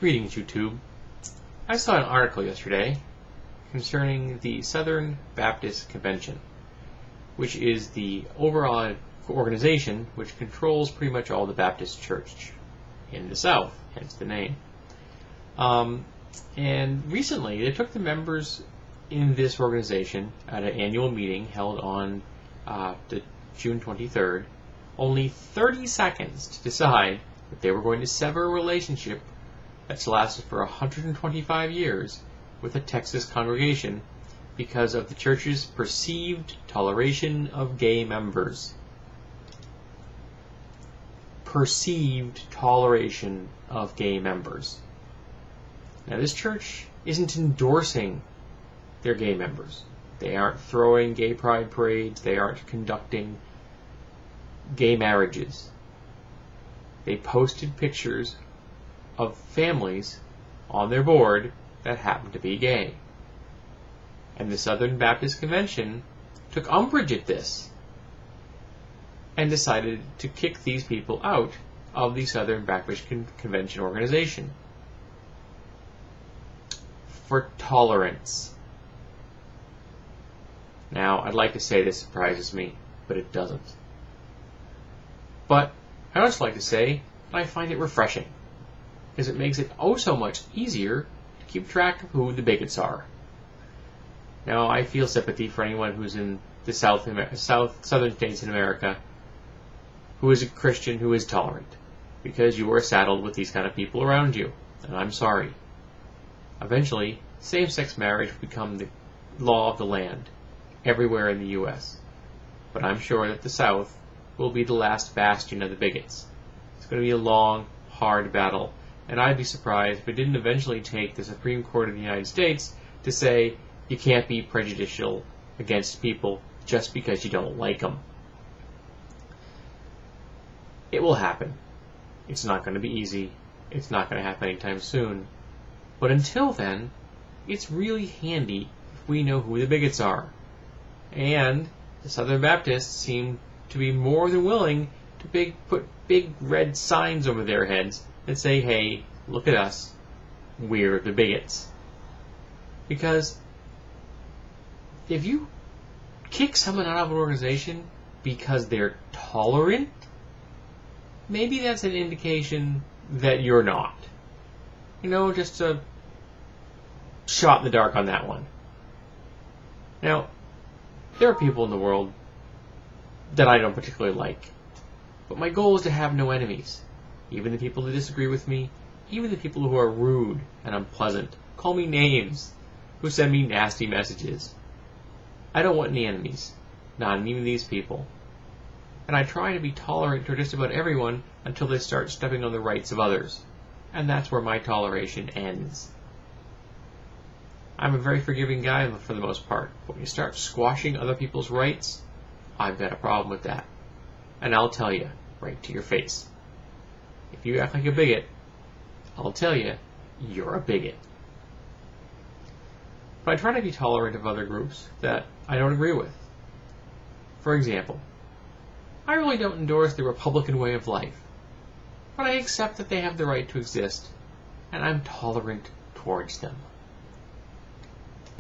Greetings, YouTube. I saw an article yesterday concerning the Southern Baptist Convention, which is the overall organization which controls pretty much all the Baptist church in the South, hence the name. And recently, they took the members in this organization at an annual meeting held on the June 23rd, only 30 seconds to decide that they were going to sever a relationship that's lasted for 125 years with a Texas congregation because of the church's perceived toleration of gay members. Perceived toleration of gay members. Now, this church isn't endorsing their gay members. They aren't throwing gay pride parades. They aren't conducting gay marriages. They posted pictures of families on their board that happened to be gay. And the Southern Baptist Convention took umbrage at this and decided to kick these people out of the Southern Baptist Convention organization for tolerance. Now, I'd like to say this surprises me, but it doesn't. But I'd also like to say that I find it refreshing, because it makes it oh so much easier to keep track of who the bigots are. Now, I feel sympathy for anyone who's in the southern states in America who is a Christian who is tolerant, because you are saddled with these kind of people around you, and I'm sorry. Eventually, same-sex marriage will become the law of the land everywhere in the U.S., but I'm sure that the South will be the last bastion of the bigots. It's going to be a long, hard battle, and I'd be surprised if it didn't eventually take the Supreme Court of the United States to say you can't be prejudicial against people just because you don't like them. It will happen. It's not going to be easy. It's not going to happen anytime soon. But until then, it's really handy if we know who the bigots are. And the Southern Baptists seem to be more than willing to put big red signs over their heads that say, hey, look at us, we're the bigots. Because if you kick someone out of an organization because they're tolerant, maybe that's an indication that you're not. You know, just a shot in the dark on that one. Now, there are people in the world that I don't particularly like, but my goal is to have no enemies. Even the people who disagree with me, even the people who are rude and unpleasant, call me names, who send me nasty messages. I don't want any enemies, not even these people. And I try to be tolerant to just about everyone until they start stepping on the rights of others. And that's where my toleration ends. I'm a very forgiving guy for the most part, but when you start squashing other people's rights, I've got a problem with that. And I'll tell you, right to your face. If you act like a bigot, I'll tell you, you're a bigot. But I try to be tolerant of other groups that I don't agree with. For example, I really don't endorse the Republican way of life, but I accept that they have the right to exist, and I'm tolerant towards them.